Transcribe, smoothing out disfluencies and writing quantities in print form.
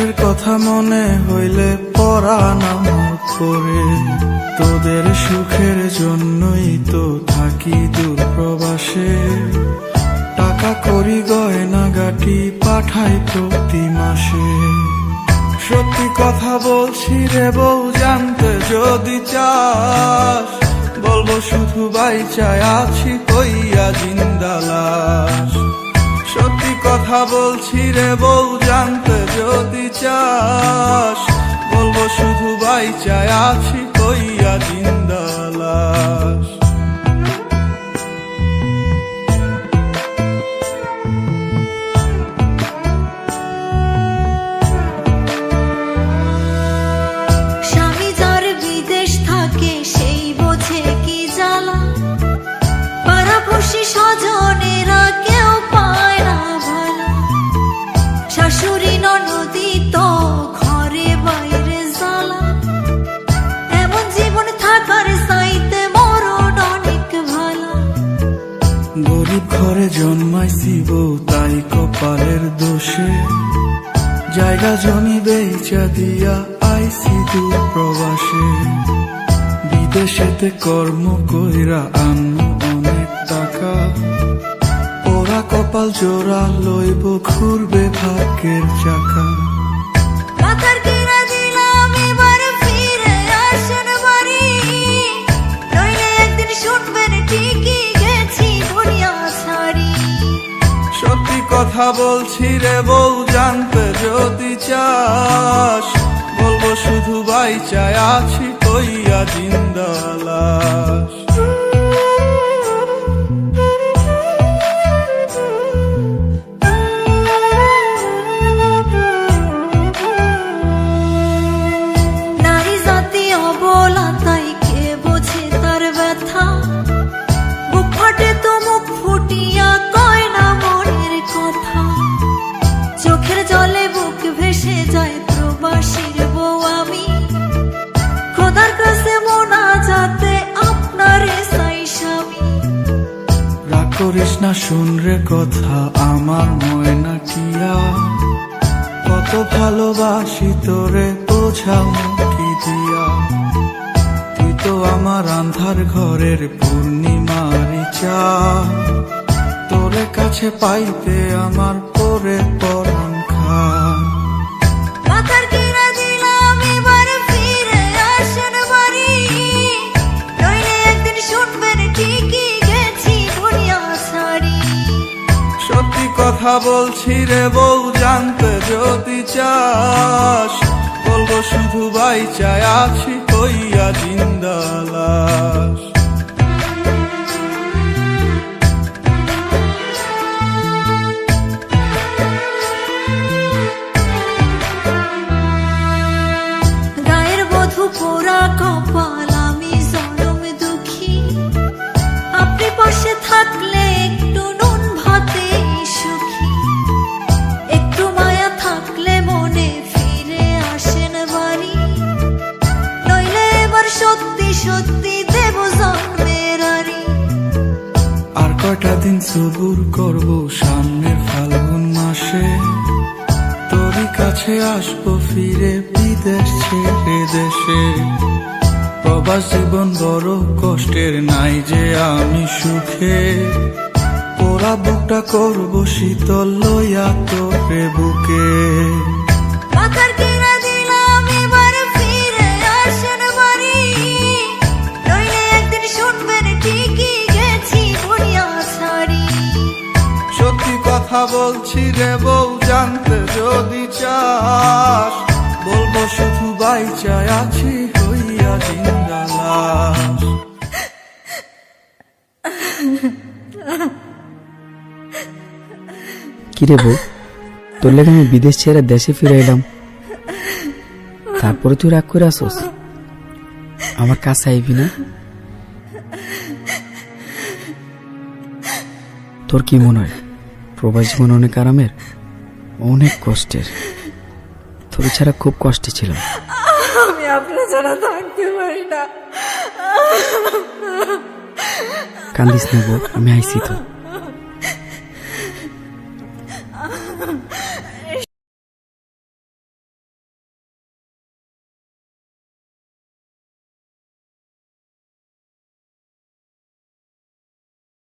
দেশের কথা মনে হইলে পরাণ আমার করে। তোদের সুখের জন্যই তো থাকি দূর প্রবাসে। টাকা করি গয়না গাটি পাঠাই প্রতি মাসে। সত্যি কথা বলছি রে বউ, জানতে যদি চাস, বলবো শুধু বাইচায় আছি কইয়া জিন্দা লাশ। সত্যি কথা বলছি রে বউ, জানতে যদি চাস, বলবো শুধু বাইচায় আছি কইয়া জিন্দা লাশ। স্বামী যার বিদেশ থাকে সেই বোঝে কি জ্বালা। পাড়াপড়শি স্বজনেরা কেউ পায় না ভালো। শাশুড়ি ননদি তো ঘরে বাইরে জ্বালা। এমন জীবন থাকার চাইতে মরণ অনেক ভালো। গরিব ঘরে জন্মাইছি বউ, তাই কপালের দোষে। জায়গা জমি বেচা দিয়া আইছি দূর প্রবাসে। বিদেশেতে কর্ম কইরা আনমু অনেক টাকা। ওরা কপাল জোড়া লইব, ঘুরবে ভাগ্যের চাকা। মাথার কিনা দিলাম এবার ফিরে আসেন বাড়ি। নইলে একদিন শুনবেন ঠিকই গেছি দুনিয়া ছাড়ি। সত্যি কথা বলছি রে বউ, জানতে যদি চাস, বলবো শুধু বাইচায় আছি কইয়া জিন্দা লাশ। নারী জাতি অবলা, তাই কে বোঝে তার ব্যথা। বুক ফাটে তো মুখ ফুটিয়া কয় না মনের কথা। চোখের জলে বুক ভেসে যায় প্রবাসীর বউ আমি। খোদার কাছে মোনাজাতে আপনারে চাই স্বামী। রাগ করিস না, শুন রে কথা আমার ময়না টিয়া। কত ভালোবাসি তোরে বোঝামু কি দিয়া। তুই তো আমার আন্ধার ঘরের পূর্ণিমারি চাঁদ। তোরে কাছে পাইতে আমার পরে পরাণ খা। মাথার কিনা দিলাম এবার ফিরে আসেন বাড়ি। নইলে একদিন শুনবেন ঠিকই গেছি দুনিয়া ছাড়ি। সত্যি কথা বলছি রে বউ, জানতে যদি চাস, বলবো শুধু বাইচায় আছি কইয়া জিন্দা লাশ। গায়ের বধূ পোড়া কপাল, আমি জনম দুঃখী। আপনি পাশে থাকলে একটু নুন ভাতে সুখী। একটু মায়া থাকলে মনে ফিরে আসেন বাড়ি। নইলে এবার সত্যি সত্যি দেব জন্মের আরি। আর কয়টা দিন সবুর করব, সামনের ফাল্গুন মাসে। তোরই কাছে আসবো ফিরে বিদেশ ছেড়ে দেশে। প্রবাস জীবন বড় কষ্টের, নাই যে আমি সুখে। ওরা বুকটা করবো শীতল লইয়া তোরে বুকে। মাথার কিনা দিলাম এবার ফিরে আসেন বাড়ি। নইলে একদিন শুনবেন ঠিকই গেছি দুনিয়া ছাড়ি। সত্যি কথা বলছি রে বউ, জানতে যদি চাস, বলবো শুধু বাইচায় আছি হইয়া জিন্দা লাশ। কিরে বউ, তোর লেগে আমি বিদেশ ছেড়ে দেশে ফিরে এলাম, তারপরে তুই রাগ করে আসোস? আমার কাছে আইবি না? তোর কি মনে হয় প্রবাস জীবন অনেক আরামের, অনেক কষ্টের? তোর ছাড়া খুব কষ্টে ছিলাম। আমি আপনার ছাড়া থাকতে পারি না। কান্দিস না বউ, আমি আইছি তো।